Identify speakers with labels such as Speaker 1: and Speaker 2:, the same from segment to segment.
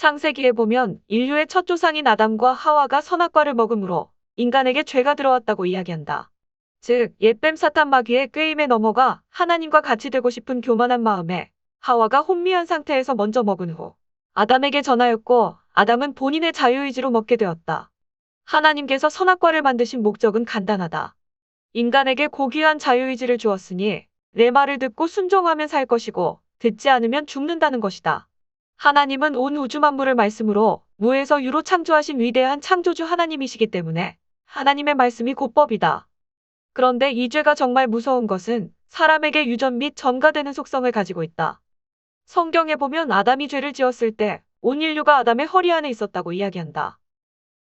Speaker 1: 창세기에 보면 인류의 첫 조상인 아담과 하와가 선악과를 먹음으로 인간에게 죄가 들어왔다고 이야기한다. 즉, 옛뱀 사탄 마귀의 꾀임에 넘어가 하나님과 같이 되고 싶은 교만한 마음에 하와가 혼미한 상태에서 먼저 먹은 후 아담에게 전하였고, 아담은 본인의 자유의지로 먹게 되었다. 하나님께서 선악과를 만드신 목적은 간단하다. 인간에게 고귀한 자유의지를 주었으니 내 말을 듣고 순종하면 살 것이고 듣지 않으면 죽는다는 것이다. 하나님은 온 우주 만물을 말씀으로 무에서 유로 창조하신 위대한 창조주 하나님이시기 때문에 하나님의 말씀이 곧 법이다. 그런데 이 죄가 정말 무서운 것은 사람에게 유전 및 전가되는 속성을 가지고 있다. 성경에 보면 아담이 죄를 지었을 때 온 인류가 아담의 허리 안에 있었다고 이야기한다.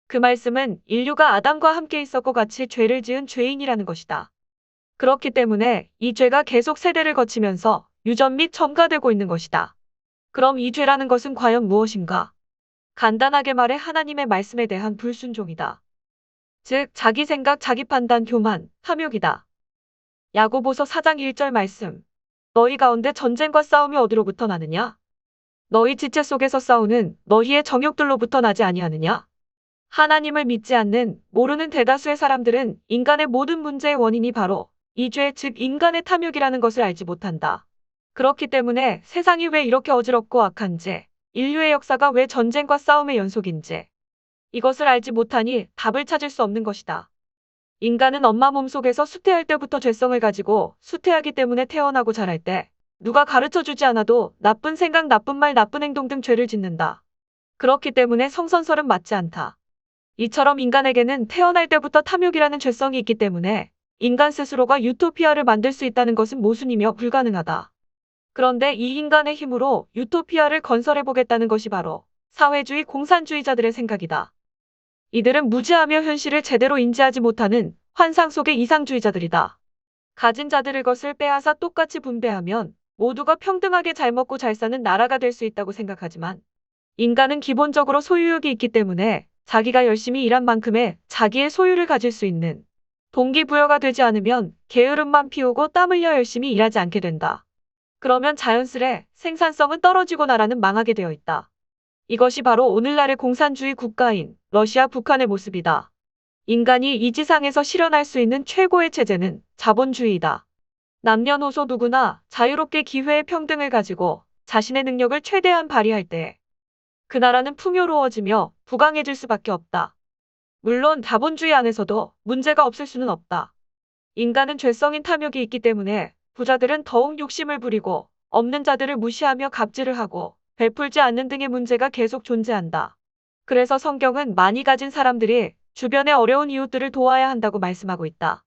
Speaker 1: 그 말씀은 인류가 아담과 함께 있었고 같이 죄를 지은 죄인이라는 것이다. 그렇기 때문에 이 죄가 계속 세대를 거치면서 유전 및 전가되고 있는 것이다. 그럼 이 죄라는 것은 과연 무엇인가? 간단하게 말해 하나님의 말씀에 대한 불순종이다. 즉, 자기 생각, 자기 판단, 교만, 탐욕이다. 야고보서 4장 1절 말씀. 너희 가운데 전쟁과 싸움이 어디로부터 나느냐? 너희 지체 속에서 싸우는 너희의 정욕들로부터 나지 아니하느냐? 하나님을 믿지 않는, 모르는 대다수의 사람들은 인간의 모든 문제의 원인이 바로 이 죄, 즉 인간의 탐욕이라는 것을 알지 못한다. 그렇기 때문에 세상이 왜 이렇게 어지럽고 악한지, 인류의 역사가 왜 전쟁과 싸움의 연속인지, 이것을 알지 못하니 답을 찾을 수 없는 것이다. 인간은 엄마 몸속에서 수태할 때부터 죄성을 가지고 수태하기 때문에 태어나고 자랄 때 누가 가르쳐주지 않아도 나쁜 생각, 나쁜 말, 나쁜 행동 등 죄를 짓는다. 그렇기 때문에 성선설은 맞지 않다. 이처럼 인간에게는 태어날 때부터 탐욕이라는 죄성이 있기 때문에 인간 스스로가 유토피아를 만들 수 있다는 것은 모순이며 불가능하다. 그런데 이 인간의 힘으로 유토피아를 건설해보겠다는 것이 바로 사회주의 공산주의자들의 생각이다. 이들은 무지하며 현실을 제대로 인지하지 못하는 환상 속의 이상주의자들이다. 가진 자들의 것을 빼앗아 똑같이 분배하면 모두가 평등하게 잘 먹고 잘 사는 나라가 될 수 있다고 생각하지만, 인간은 기본적으로 소유욕이 있기 때문에 자기가 열심히 일한 만큼의 자기의 소유를 가질 수 있는 동기부여가 되지 않으면 게으름만 피우고 땀 흘려 열심히 일하지 않게 된다. 그러면 자연스레 생산성은 떨어지고 나라는 망하게 되어 있다. 이것이 바로 오늘날의 공산주의 국가인 러시아, 북한의 모습이다. 인간이 이 지상에서 실현할 수 있는 최고의 체제는 자본주의이다. 남녀노소 누구나 자유롭게 기회의 평등을 가지고 자신의 능력을 최대한 발휘할 때 그 나라는 풍요로워지며 부강해질 수밖에 없다. 물론 자본주의 안에서도 문제가 없을 수는 없다. 인간은 죄성인 탐욕이 있기 때문에 부자들은 더욱 욕심을 부리고 없는 자들을 무시하며 갑질을 하고 베풀지 않는 등의 문제가 계속 존재한다. 그래서 성경은 많이 가진 사람들이 주변의 어려운 이웃들을 도와야 한다고 말씀하고 있다.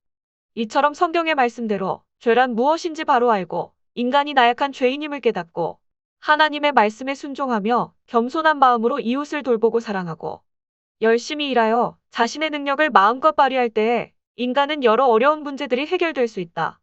Speaker 1: 이처럼 성경의 말씀대로 죄란 무엇인지 바로 알고 인간이 나약한 죄인임을 깨닫고 하나님의 말씀에 순종하며 겸손한 마음으로 이웃을 돌보고 사랑하고 열심히 일하여 자신의 능력을 마음껏 발휘할 때에 인간은 여러 어려운 문제들이 해결될 수 있다.